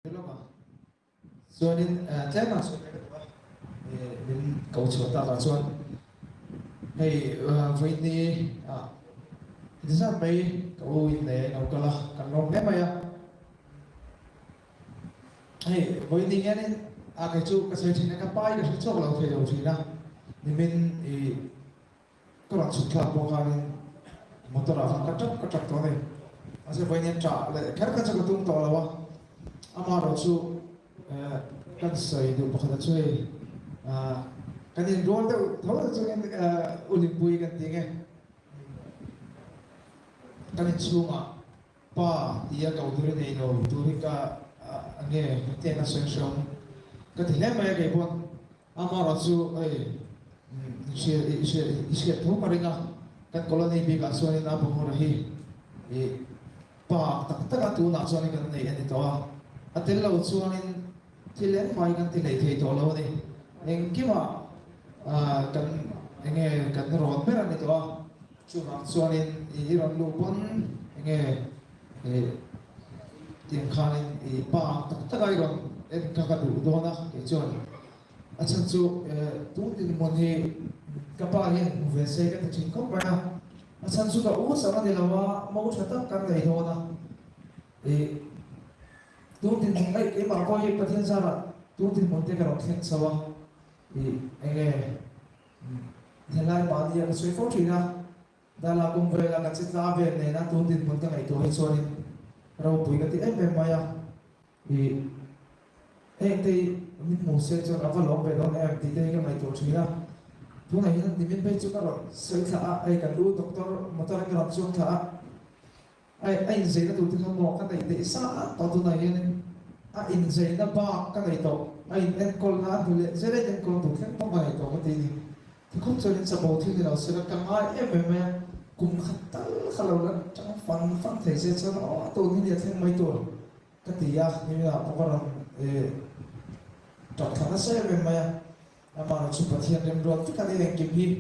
Hello mà. Cho nên thế mà số cái đó mình cầu chuột ta là chuột hay với ni thì sao mấy cậu này nào cả là càng nông thế mày à hay với ni nghe nên cái chú cái sự thì cái bài cái chỗ là phải đầu thì na thì mình có làm sụt lạc bộ hàng một tuần là cái chấp đó này sẽ với ni trả lại cái chỗ cái tung to là wa ama rồi chú kan sai du pakhat chui kanin role to thoda chu kan ulimpui kan tinge kanin chuma pa tia ka udure nei no turika ange te na sensong ka thile mai ke bon ama ro chu ai isi tho paringa kan colony bi ka so ni na bo rahi e pa tak tak tu na so ni kan nei ani to atel lo chuanin thilen mai kan ti nei thei to lo ni eng kima kan enge kan ron per ani to chu ma chuanin I ron lu pon enge tiang khanin I pa tak ai ron en ka ka du do na ke chuan achan chu tu tin mon hi ka pa hian ve se ka chin ko pa na achan chu ka u sama ni lawa mo thata kan nei do na tu tin ai ke ma ko hi pathian sa ra tu tin mon te ka ro khen sawa enge helai ba dia ka soi fo thina dala kum ve la ka chit la ve ne na tu tin mon ka ngai to hi chuanin ro pui ka ti em ve maya te min mu se chuan ava lo ve don em ti te ka ngai to thina tu ngai hin ti min pe chu ka ro sei tha ai ka du doctor motor ka ro chu tha ai zai na tu tin mo ka nei te sa ta tu nai hin in zai na ba ka ngai to ai en kol na tu le zere en kol tu khen pa ngai to ka ti ni thì không cho nên sao bộ thi nào sẽ là ai em cùng khát tal kalau là trong fan thế sẽ cho nó tôi nghĩ là thêm mấy tuổi cái tỷ như là có còn chọn khá sẽ em mà nó chụp hiện đem rồi tất cả những cái gì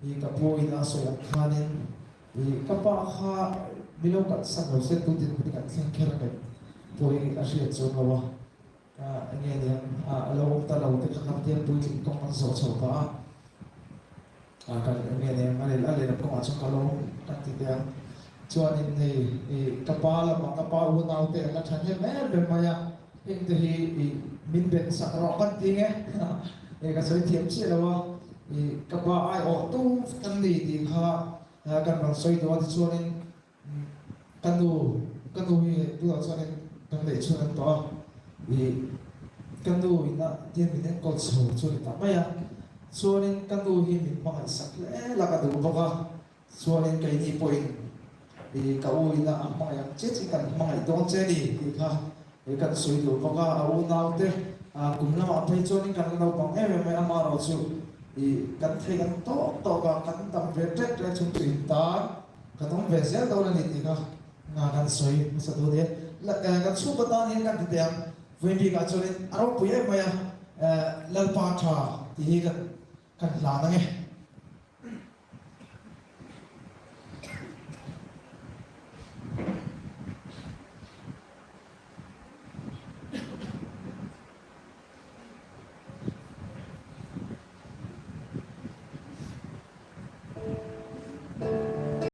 thì các bố ina soi khá nên thì các bạn khá bilo cả sang đầu sẽ tôi tin cái khen khen cái bố ina sẽ cho nó anh em lâu ta lâu thì khá tiền tôi tin công an số số ba kan ngene ngale ale na ko aso kalo kan ti dia chuan in ni kapala ma kapa u nau te la than he mer be maya in te hi min ben sa ro kan ti nge ka soi thiam chi lawa kapa ai o tu kan ni ti kha kan ro soi do ti chuan in kan du hi tu la chuan in kan le chuan to kan du ina tian min ko so chuan ta maya chuanin kan du hi min mangai sak le la ka du boka chuanin kai ni point ka u ina mangai che chi kan mangai don che ni kha kan sui du boka au nau te kum la ma phei chuanin kan lo bang em ama ro chu kan thei kan to ka kan tam ve tek le chung tin ta ka tong ve se do la ni ti kha nga kan sui sa du de la kan chu pa ta ni kan ti tem ve bi ka chuanin aro pu ye ma ya lal pa tha ti hi kan la na nge